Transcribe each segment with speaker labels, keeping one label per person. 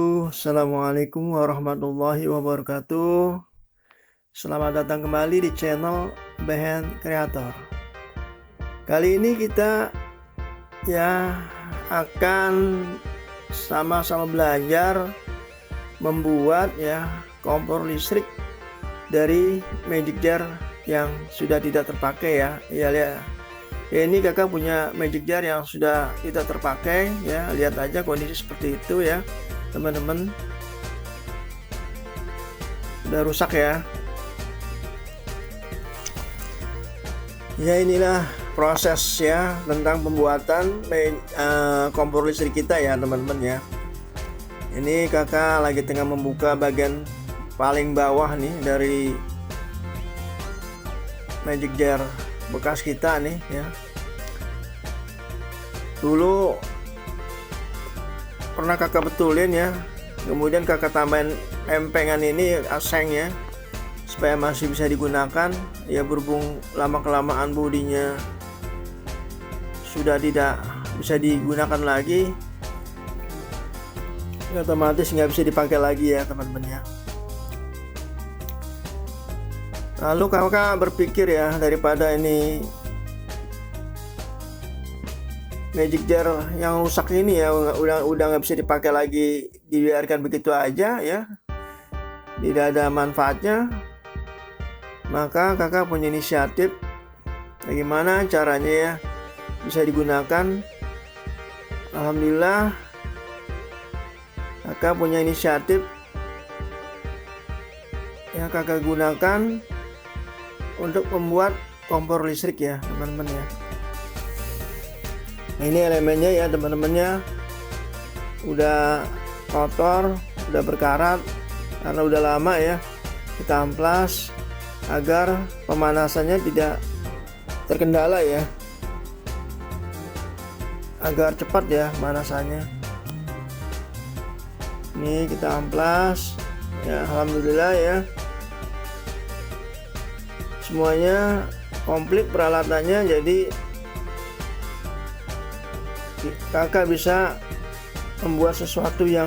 Speaker 1: Assalamualaikum warahmatullahi wabarakatuh. Selamat datang kembali di channel Behen Creator. Kali ini kita akan sama-sama belajar membuat kompor listrik dari magic jar yang sudah tidak terpakai ya. Ini kakak punya magic jar yang sudah tidak terpakai ya. Lihat aja kondisi seperti itu ya teman-teman, udah rusak ya. Inilah proses ya tentang pembuatan kompor listrik kita ya teman-teman ya. Ini kakak lagi tengah membuka bagian paling bawah nih dari magic jar bekas kita nih ya. Dulu pernah kakak betulin ya, kemudian kakak tambahin empengan ini aseng ya supaya masih bisa digunakan ya. Berhubung lama kelamaan bodinya sudah tidak bisa digunakan lagi, otomatis nggak bisa dipakai lagi ya teman-teman ya. Lalu kakak berpikir ya, daripada ini magic jar yang rusak ini ya udah nggak bisa dipakai lagi, dibiarkan begitu aja ya, tidak ada manfaatnya, maka kakak punya inisiatif bagaimana caranya ya bisa digunakan. Alhamdulillah kakak punya inisiatif yang kakak gunakan untuk membuat kompor listrik ya teman-teman ya. Ini elemennya ya teman-temannya udah kotor, udah berkarat karena udah lama ya kita amplas agar pemanasannya tidak terkendala ya, agar cepat ya pemanasannya. Ini kita amplas ya, alhamdulillah ya semuanya komplit peralatannya, jadi kakak bisa membuat sesuatu yang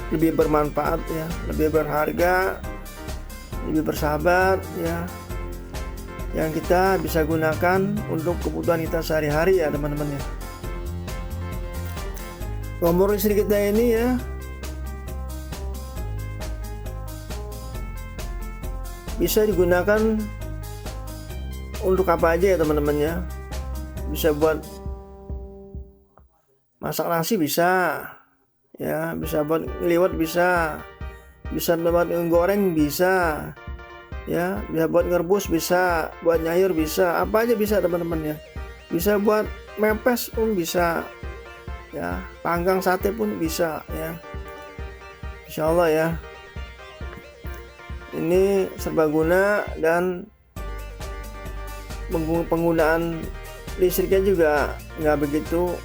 Speaker 1: lebih bermanfaat ya, lebih berharga, lebih bersahabat ya, yang kita bisa gunakan untuk kebutuhan kita sehari-hari ya teman-teman ya. Kompor listrik kita ini ya bisa digunakan untuk apa aja ya teman-teman ya. Bisa buat masak nasi bisa ya, bisa buat ngeliwet bisa buat ngegoreng bisa ya, bisa buat ngerebus bisa, buat nyayur bisa, apa aja bisa teman-teman ya. Bisa buat mepes pun bisa ya, panggang sate pun bisa ya, insyaallah ya. Ini serbaguna dan penggunaan listriknya juga nggak begitu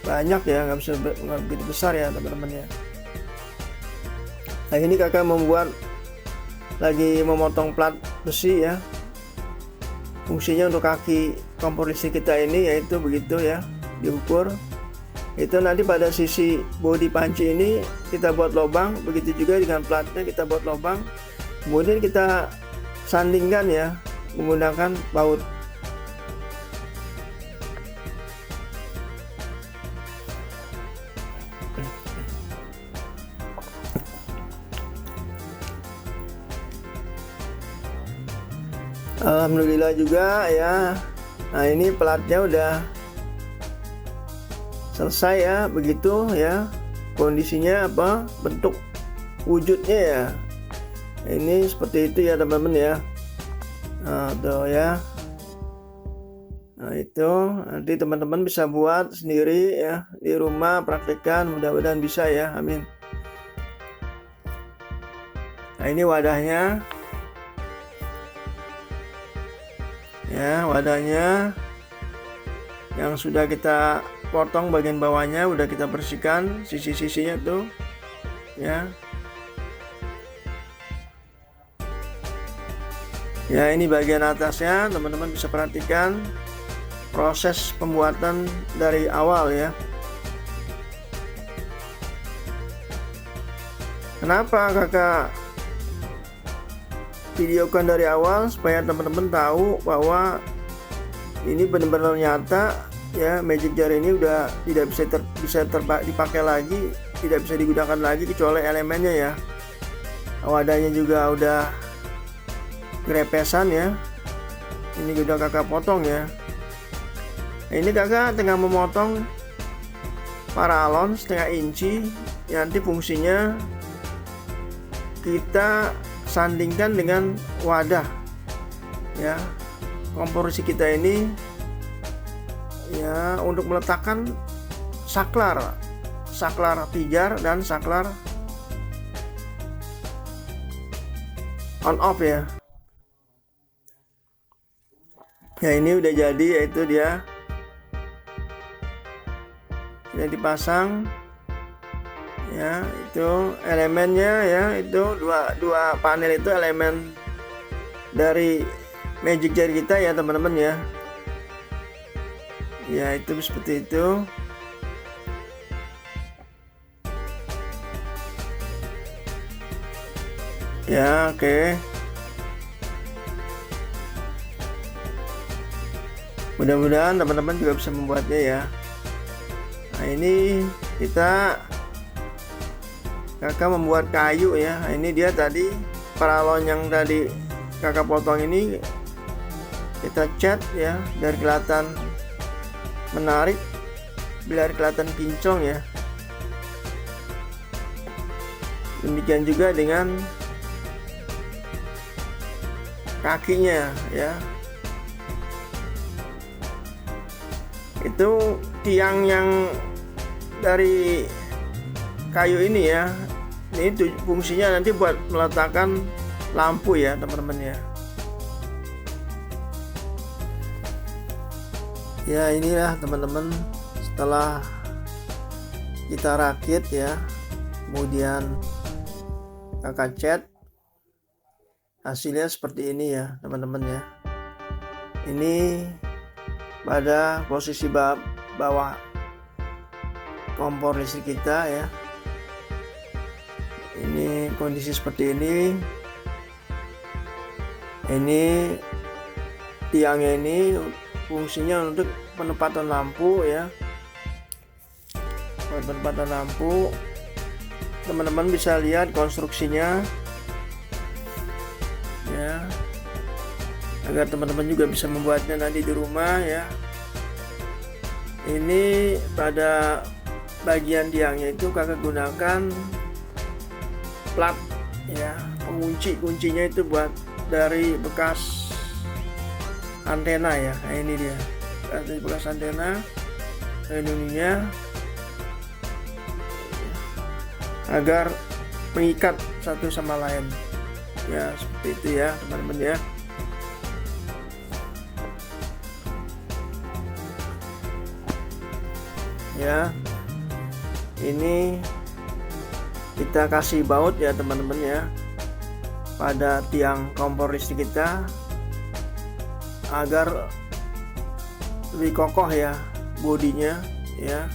Speaker 1: banyak ya, nggak begitu besar ya teman-teman ya. Nah ini kakak lagi memotong plat besi ya. Fungsinya untuk kaki kompor listrik kita ini yaitu begitu ya, diukur. Itu nanti pada sisi bodi panci ini kita buat lubang, begitu juga dengan platnya kita buat lubang, kemudian kita sandingkan ya menggunakan baut. Alhamdulillah juga ya. Nah ini platnya udah selesai ya, begitu ya kondisinya, apa bentuk wujudnya ya. Ini seperti itu ya teman-teman ya. Nah tuh ya. Nah itu nanti teman-teman bisa buat sendiri ya di rumah, praktekkan, mudah-mudahan bisa ya, amin. Nah ini wadahnya ya, wadahnya yang sudah kita potong bagian bawahnya, udah kita bersihkan sisi-sisinya tuh ya. Ya ini bagian atasnya, teman-teman bisa perhatikan proses pembuatan dari awal ya. Kenapa kakak videokan dari awal? Supaya teman-teman tahu bahwa ini benar-benar nyata ya, magic jar ini udah tidak bisa dipakai lagi, tidak bisa digunakan lagi kecuali elemennya ya. Wadahnya juga udah grepesan ya. Ini udah kakak potong ya. Nah, ini kakak tengah memotong paralon setengah inci. Nanti fungsinya kita sandingkan dengan wadah ya, komporisi kita ini ya, untuk meletakkan saklar pijar dan saklar on off ya. Ya ini udah jadi, yaitu dia sudah dipasang ya. Itu elemennya ya, itu dua panel itu elemen dari magic jar kita ya teman-teman ya. Ya itu seperti itu. Ya oke. Mudah-mudahan teman-teman juga bisa membuatnya ya. Nah ini kakak membuat kayu ya. Nah, ini dia tadi paralon yang tadi kakak potong ini kita cat ya, biar kelihatan menarik, biar kelihatan kinclong ya. Demikian juga dengan kakinya ya. Itu tiang yang dari kayu ini ya. Ini fungsinya nanti buat meletakkan lampu ya teman-teman ya. Ya inilah teman-teman, setelah kita rakit ya, kemudian kakak cat, hasilnya seperti ini ya teman-teman ya. Ini pada posisi bawah kompor listrik kita ya. Ini kondisi seperti ini. Ini tiangnya ini fungsinya untuk penempatan lampu ya. Penempatan lampu, teman-teman bisa lihat konstruksinya ya, agar teman-teman juga bisa membuatnya nanti di rumah ya. Ini pada bagian tiangnya itu kakak gunakan plat ya, kuncinya itu buat dari bekas antena ya. Nah ini dia dari bekas antena, ininya agar mengikat satu sama lain ya, seperti itu ya teman-teman ya. Ya ini kita kasih baut ya teman-teman ya pada tiang kompor listrik kita agar lebih kokoh ya bodinya ya,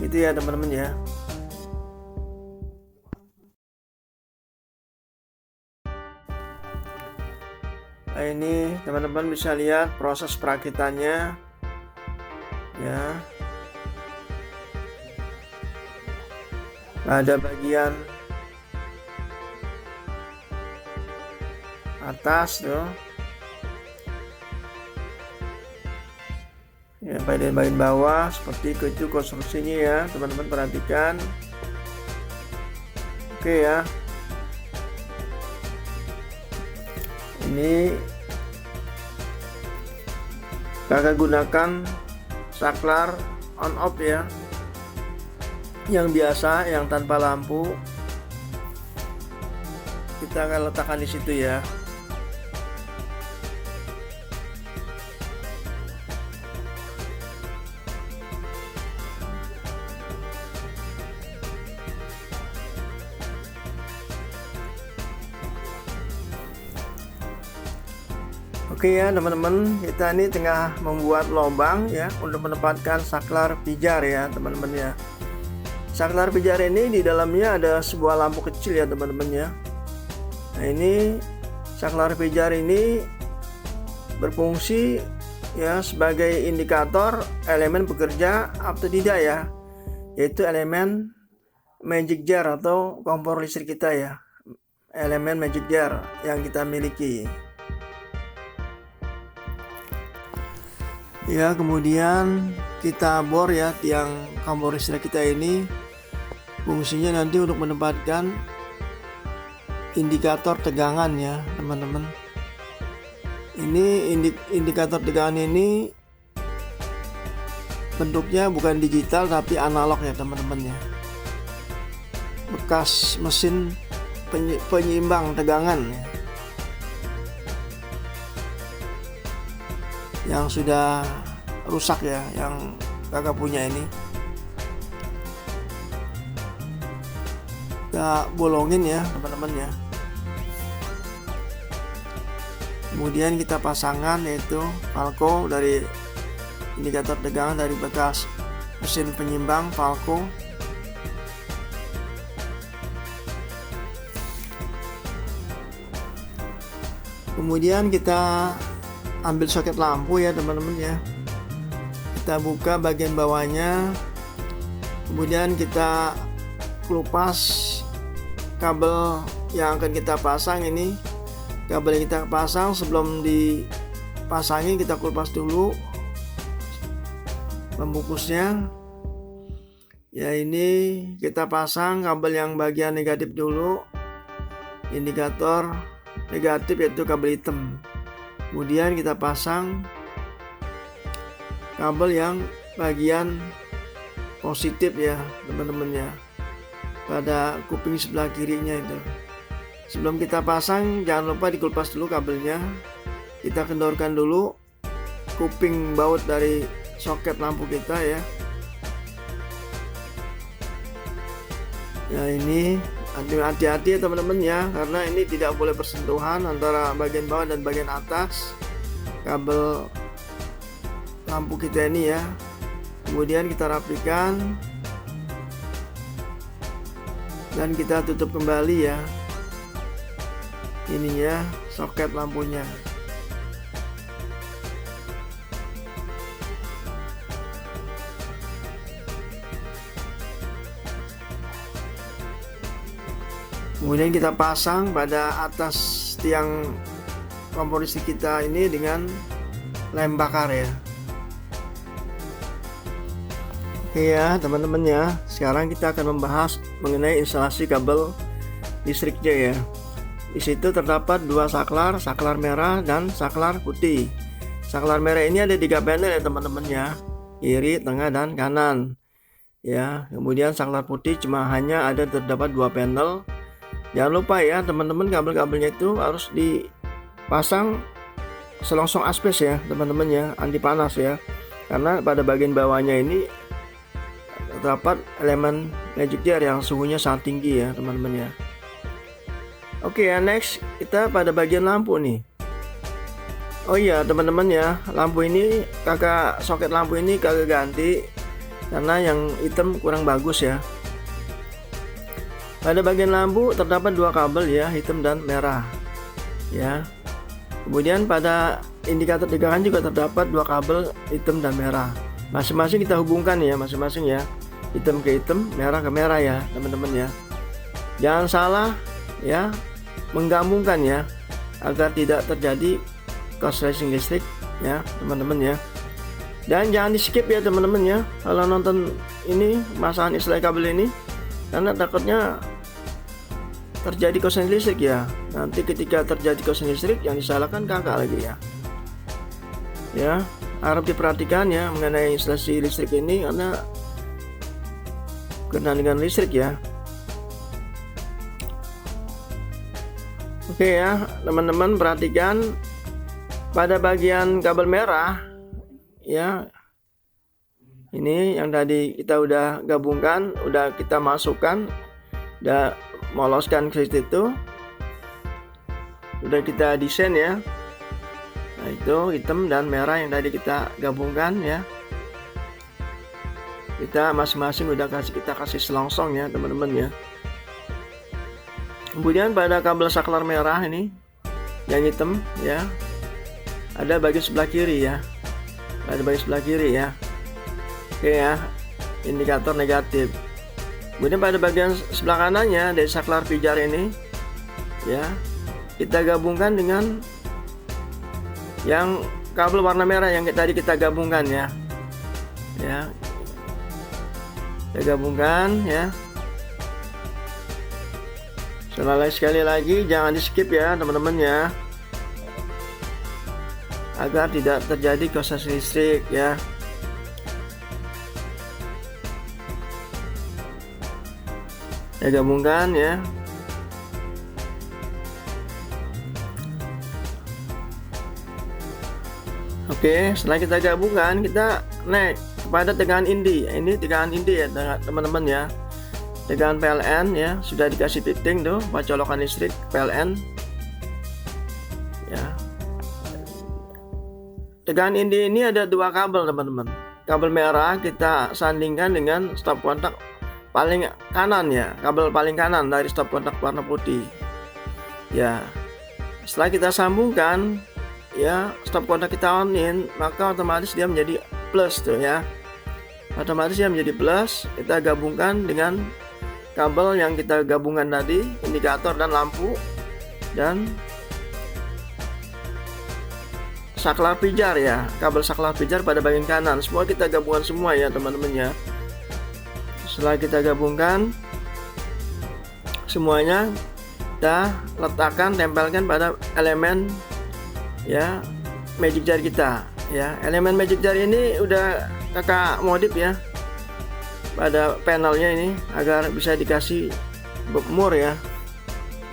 Speaker 1: gitu ya teman-teman ya. Nah ini teman-teman bisa lihat proses perakitannya ya. Ada bagian atas tuh ya, bagian bawah seperti itu konstruksinya ya teman-teman, perhatikan. Oke ya, ini kakak gunakan saklar on off ya, yang biasa, yang tanpa lampu. Kita akan letakkan di situ ya. Oke ya teman-teman, kita ini tengah membuat lubang ya untuk menempatkan saklar pijar ya teman-teman ya. saklar pijar ini di dalamnya ada sebuah lampu kecil ya teman-teman ya. Nah ini saklar pijar ini berfungsi ya sebagai indikator elemen bekerja atau tidak ya, yaitu elemen magic jar atau kompor listrik kita ya, elemen magic jar yang kita miliki ya. Kemudian kita bor ya tiang kompor listrik kita ini, fungsinya nanti untuk menempatkan indikator tegangan ya teman-teman. Ini indikator tegangan ini bentuknya bukan digital tapi analog ya teman-teman ya, bekas mesin penyeimbang tegangan ya, yang sudah rusak ya, yang kakak punya ini. Kita bolongin ya teman-teman ya. Kemudian kita pasangkan yaitu valco dari indikator tegangan dari bekas mesin penyimbang valco. Kemudian kita ambil soket lampu ya teman-teman ya. Kita buka bagian bawahnya. Kemudian kita kelupas kabel yang akan kita pasang ini. Kabel yang kita pasang, sebelum dipasangin kita kupas dulu pembungkusnya. Ya ini kita pasang kabel yang bagian negatif dulu, indikator negatif yaitu kabel hitam. Kemudian kita pasang kabel yang bagian positif ya teman-teman ya, pada kuping sebelah kirinya itu. Sebelum kita pasang jangan lupa dikupas dulu kabelnya. Kita kendorkan dulu kuping baut dari soket lampu kita ya. Ya ini hati-hati ya teman-teman ya, karena ini tidak boleh bersentuhan antara bagian bawah dan bagian atas kabel lampu kita ini ya. Kemudian kita rapikan dan kita tutup kembali ya ininya, soket lampunya. Kemudian kita pasang pada atas tiang kompor listrik kita ini dengan lem bakar ya. Oke ya teman-teman ya, sekarang kita akan membahas mengenai instalasi kabel listriknya ya. Di situ terdapat dua saklar, saklar merah dan saklar putih. Saklar merah ini ada 3 panel ya teman-teman ya, kiri, tengah, dan kanan. Ya, kemudian saklar putih hanya terdapat 2 panel. Jangan lupa ya teman-teman, kabel-kabelnya itu harus dipasang selongsong asbes ya teman-teman ya, anti panas ya. Karena pada bagian bawahnya ini terdapat elemen magic jar yang suhunya sangat tinggi ya teman-teman ya. Oke ya, next kita pada bagian lampu nih. Oh iya teman-teman ya, lampu ini soket lampu ini kakak ganti karena yang hitam kurang bagus ya. Pada bagian lampu terdapat 2 kabel ya, hitam dan merah ya. Kemudian pada indikator tegangan juga terdapat 2 kabel hitam dan merah. Masing-masing kita hubungkan ya, masing-masing ya, hitam ke hitam, merah ke merah ya teman-teman ya. Jangan salah ya menggabungkan ya, agar tidak terjadi korsleting listrik ya teman-teman ya. Dan jangan di skip ya teman-teman ya kalau nonton ini masalah istilah kabel ini, karena takutnya terjadi korsleting listrik ya. Nanti ketika terjadi korsleting listrik yang disalahkan kakak lagi ya. Ya, harap diperhatikan ya mengenai instalasi listrik ini karena kenal dengan listrik ya. Oke ya teman-teman, perhatikan pada bagian kabel merah ya, ini yang tadi kita udah gabungkan, udah kita masukkan, udah moloskan ke situ, udah kita desain ya. Nah itu hitam dan merah yang tadi kita gabungkan ya. kita masing-masing udah kita kasih selongsong ya teman-teman ya. Kemudian pada kabel saklar merah ini yang hitam ya, ada bagian sebelah kiri ya, ada bagian sebelah kiri ya. Oke ya, indikator negatif. Kemudian pada bagian sebelah kanannya dari saklar pijar ini ya, kita gabungkan dengan yang kabel warna merah yang tadi kita gabungkan ya. Ya, kita gabungkan ya. Sekali lagi jangan di skip ya teman-teman ya, agar tidak terjadi korslet listrik ya. Saya gabungkan ya. Oke, setelah kita gabungkan, kita naik kepada tegangan inti. Ini tegangan inti ya teman-teman ya. Tegangan PLN ya, sudah dikasih titik tuh buat colokan listrik PLN ya. Tegangan inti ini ada dua kabel teman-teman. Kabel merah kita sandingkan dengan stop kontak paling kanan ya, kabel paling kanan dari stop kontak warna putih ya. Setelah kita sambungkan ya, stop kontak kita onin, maka otomatis dia menjadi plus tuh ya, otomatis dia menjadi plus. Kita gabungkan dengan kabel yang kita gabungkan tadi, indikator dan lampu, dan saklar pijar ya, kabel saklar pijar pada bagian kanan. Semua kita gabungkan semua ya teman-teman ya. Setelah kita gabungkan semuanya, kita letakkan, tempelkan pada elemen ya magic jar kita ya. Elemen magic jar ini udah kakak modif ya pada panelnya ini agar bisa dikasih mur ya,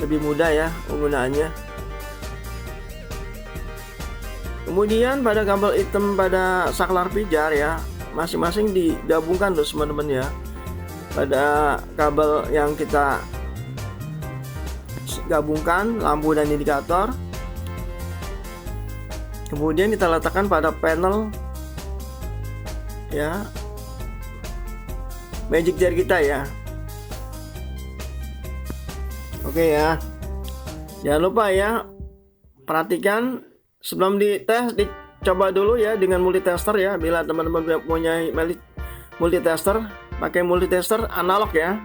Speaker 1: lebih mudah ya penggunaannya. Kemudian pada kabel hitam pada saklar pijar ya, masing-masing digabungkan tuh teman-teman ya. Pada kabel yang kita gabungkan lampu dan indikator, kemudian kita letakkan pada panel ya magic jar kita ya. Oke ya, jangan lupa ya, perhatikan sebelum dites, dicoba dulu ya dengan multitester ya. Bila teman-teman punya multitester, pakai multitester analog ya.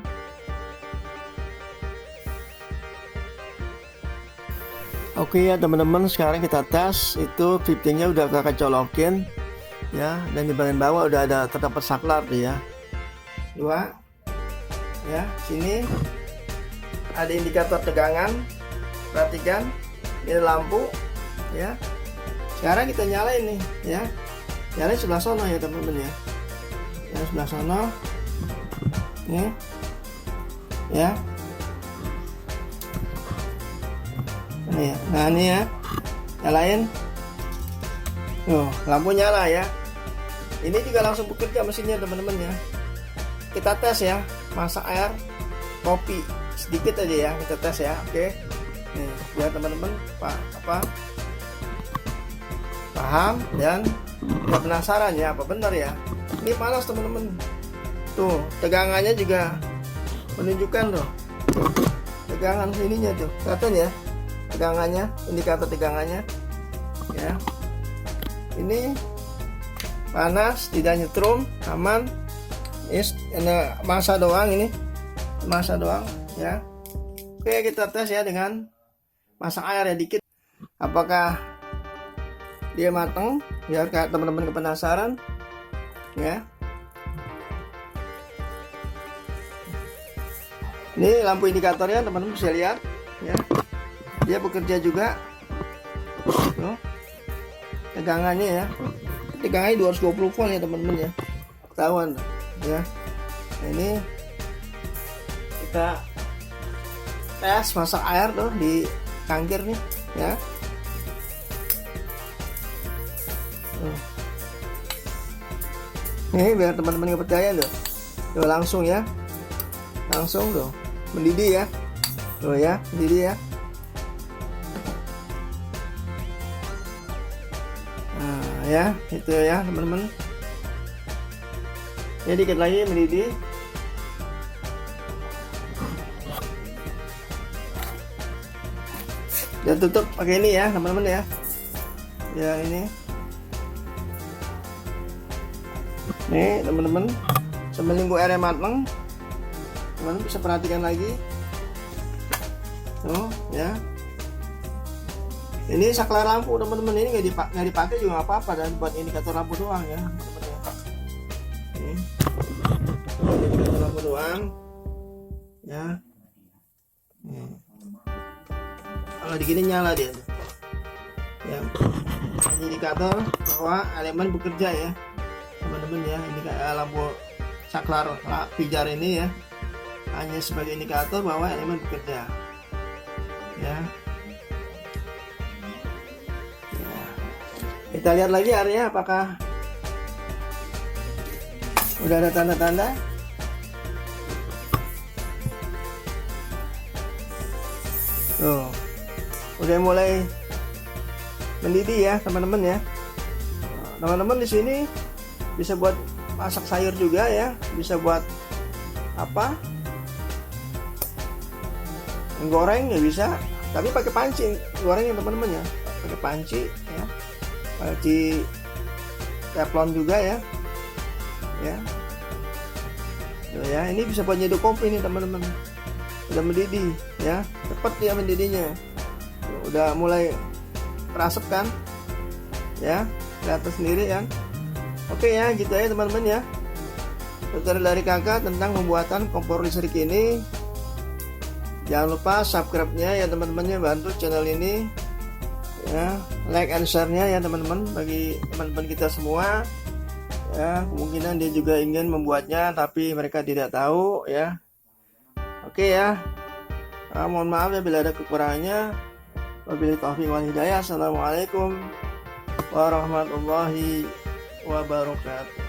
Speaker 1: Oke ya teman-teman, sekarang kita tes. Itu 15-nya udah kakak colokin ya, dan di bagian bawah udah ada terdapat saklar tuh ya. Dua ya, sini ada indikator tegangan, perhatikan ini lampu ya. Sekarang kita nyalain nih ya, nyalain sebelah sono ya teman-teman ya, yang sebelah sono nih ya. Ini ya, nah ini ya, nyalain lampu nyala ya. Ini juga langsung bekerja mesinnya teman-teman ya. Kita tes ya, masak air kopi sedikit aja ya, kita tes ya. Oke, nih biar teman-teman paham dan nggak penasaran ya, apa benar ya. Ini panas teman-teman, tuh tegangannya juga menunjukkan tuh, tegangan sininya tuh kelihatan ya, tegangannya, indikator tegangannya ya. Ini panas, tidak nyetrum, aman. Ini masa doang, ini masa doang ya. Oke, kita tes ya dengan masak air ya dikit, apakah dia matang, biar kayak teman-teman kepenasaran ya. Ini lampu indikatornya teman-teman bisa lihat ya, dia bekerja juga tuh, tegangannya ya, tegangannya 220 volt ya teman-teman ya, ketahuan ya. Nah, ini kita tes masak air tuh di cangkir nih ya. Ini biar teman-teman nggak percaya tuh, langsung ya, langsung tuh mendidih ya, tuh ya, mendidih ya. Nah ya, itu ya teman-teman. Ya, dikit lagi mendidih. Dan tutup pakai ini ya teman-teman ya. Ya ini. Nih teman-teman, sambil nunggu airnya matang, teman-teman bisa perhatikan lagi. Tuh ya. Ini saklar lampu teman-teman, ini nggak dipakai juga nggak apa-apa, dan buat indikator lampu doang ya teman-teman ya. Ini indikator lampu doang ya. Nih. Kalau digini nyala dia ya, indikator bahwa elemen bekerja ya teman-teman ya. Ini kayak lampu saklar pijar ini ya, hanya sebagai indikator bahwa elemen bekerja ya. Kita lihat lagi airnya apakah udah ada tanda-tanda. Tuh, udah mulai mendidih ya teman-teman ya. Teman-teman di sini bisa buat masak sayur juga ya, bisa buat apa, goreng ya bisa, tapi pakai panci gorengnya teman-teman ya, pakai panci ya, panci teflon juga ya. Ya, tuh ya, ini bisa buat nyeduh kopi nih teman-teman. Udah mendidih ya, cepet ya mendidihnya. Udah mulai terasap kan ya, kelihatan sendiri kan. Oke ya, gitu ya teman-teman ya, tutorial dari kakak tentang pembuatan kompor listrik ini. Jangan lupa subscribe-nya ya teman-temannya, bantu channel ini ya, like and share-nya ya teman-teman, bagi teman-teman kita semua ya. Kemungkinan dia juga ingin membuatnya tapi mereka tidak tahu ya. Oke ya, mohon maaf ya bila ada kekurangannya. Wabillahi taufiq wal hidayah. Assalamualaikum warahmatullahi wabarakatuh.